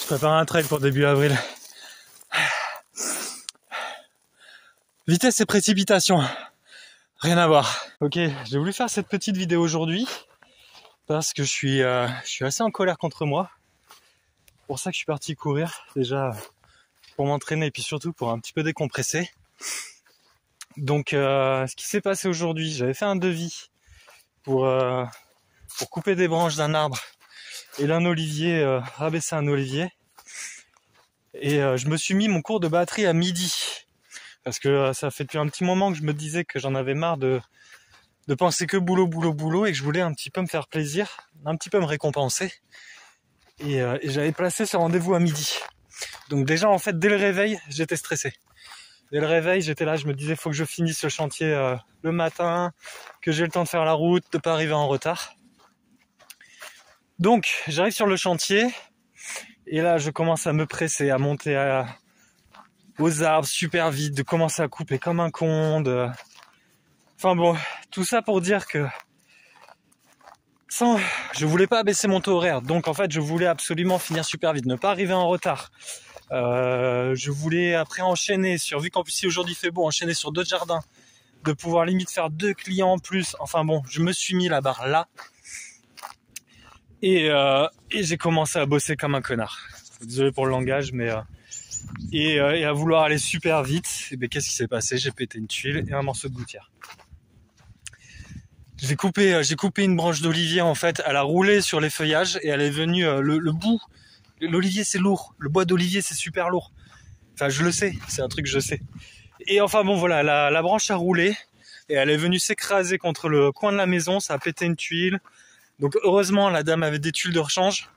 prépare un trail pour début avril. Vitesse et précipitation, rien à voir. Ok, j'ai voulu faire cette petite vidéo aujourd'hui parce que je suis assez en colère contre moi. C'est pour ça que je suis parti courir, déjà pour m'entraîner et puis surtout pour un petit peu décompresser. Donc ce qui s'est passé aujourd'hui, j'avais fait un devis pour couper des branches d'un arbre et d'un olivier, rabaisser un olivier. Et je me suis mis mon cours de batterie à midi. Parce que ça fait depuis un petit moment que je me disais que j'en avais marre de penser que boulot et que je voulais un petit peu me faire plaisir, un petit peu me récompenser. Et j'avais placé ce rendez-vous à midi. Donc déjà en fait dès le réveil j'étais stressé. Dès le réveil j'étais là, je me disais faut que je finisse le chantier le matin, que j'ai le temps de faire la route, de pas arriver en retard. Donc j'arrive sur le chantier et là je commence à me presser, à monter aux arbres super vite, de commencer à couper comme un con, Enfin bon, tout ça pour dire que je voulais pas baisser mon taux horaire, donc en fait je voulais absolument finir super vite, ne pas arriver en retard. Je voulais après enchaîner vu qu'en plus aujourd'hui il fait beau, enchaîner sur d'autres jardins, de pouvoir limite faire 2 clients en plus. Enfin bon, je me suis mis la barre là et j'ai commencé à bosser comme un connard. Désolé pour le langage, mais et à vouloir aller super vite, et ben qu'est-ce qui s'est passé? J'ai pété une tuile et un morceau de gouttière. J'ai coupé une branche d'olivier en fait, elle a roulé sur les feuillages et elle est venue le bout. L'olivier c'est lourd, le bois d'olivier c'est super lourd. Enfin je le sais, c'est un truc que je sais. Et enfin bon voilà, la branche a roulé et elle est venue s'écraser contre le coin de la maison, ça a pété une tuile. Donc heureusement la dame avait des tuiles de rechange.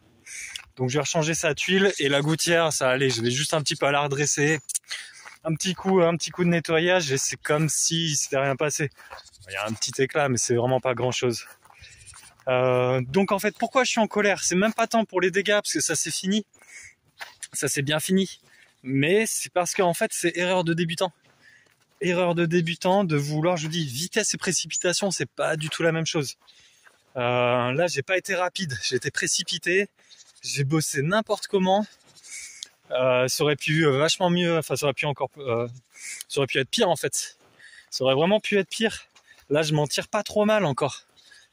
Donc j'ai rechangé sa tuile et la gouttière ça allait, je vais juste un petit peu à la redresser. Un petit coup de nettoyage et c'est comme si c'était rien passé. Il y a un petit éclat mais c'est vraiment pas grand chose. Donc en fait pourquoi je suis en colère? C'est même pas tant pour les dégâts parce que ça c'est fini. Ça c'est bien fini. Mais c'est parce qu'en fait c'est erreur de débutant. Erreur de débutant de vouloir, je vous dis, vitesse et précipitation, c'est pas du tout la même chose. Là j'ai pas été rapide, j'ai été précipité. J'ai bossé n'importe comment. Ça aurait pu vachement mieux. Enfin, ça aurait pu être pire en fait. Ça aurait vraiment pu être pire. Là, je m'en tire pas trop mal encore.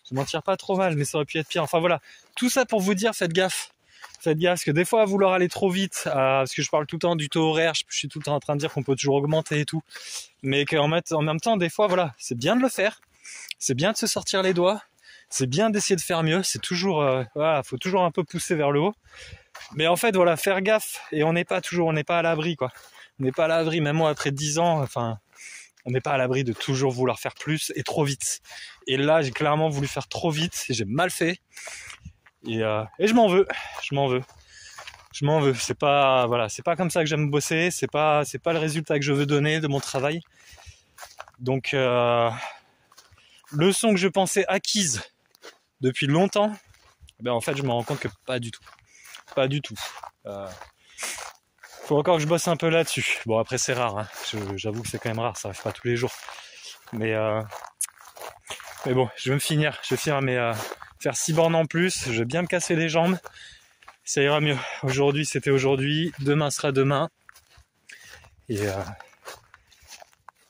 Je m'en tire pas trop mal, mais ça aurait pu être pire. Enfin voilà. Tout ça pour vous dire, faites gaffe. Faites gaffe, parce que des fois, à vouloir aller trop vite, parce que je parle tout le temps du taux horaire, je suis tout le temps en train de dire qu'on peut toujours augmenter et tout. Mais qu'en même temps, des fois, voilà, c'est bien de le faire. C'est bien de se sortir les doigts. C'est bien d'essayer de faire mieux, c'est toujours, voilà, faut toujours un peu pousser vers le haut. Mais en fait, voilà, faire gaffe, et on n'est pas à l'abri, quoi. On n'est pas à l'abri, même moi, après 10 ans, enfin, on n'est pas à l'abri de toujours vouloir faire plus et trop vite. Et là, j'ai clairement voulu faire trop vite, et j'ai mal fait. Et je m'en veux. C'est pas, voilà, c'est pas comme ça que j'aime bosser, c'est pas le résultat que je veux donner de mon travail. Donc, leçon que je pensais acquise depuis longtemps, ben en fait je me rends compte que pas du tout. Faut encore que je bosse un peu là-dessus. Bon après c'est rare, hein. J'avoue que c'est quand même rare, ça arrive pas tous les jours. Mais bon, je vais finir faire 6 bornes en plus, je vais bien me casser les jambes. Ça ira mieux. Aujourd'hui c'était aujourd'hui, demain sera demain. Et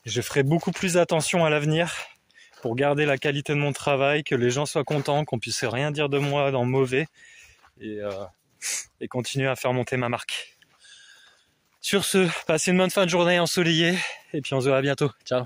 je ferai beaucoup plus attention à l'avenir. Pour garder la qualité de mon travail, que les gens soient contents, qu'on puisse rien dire de moi dans mauvais et continuer à faire monter ma marque. Sur ce, passez une bonne fin de journée ensoleillée et puis on se voit à bientôt. Ciao.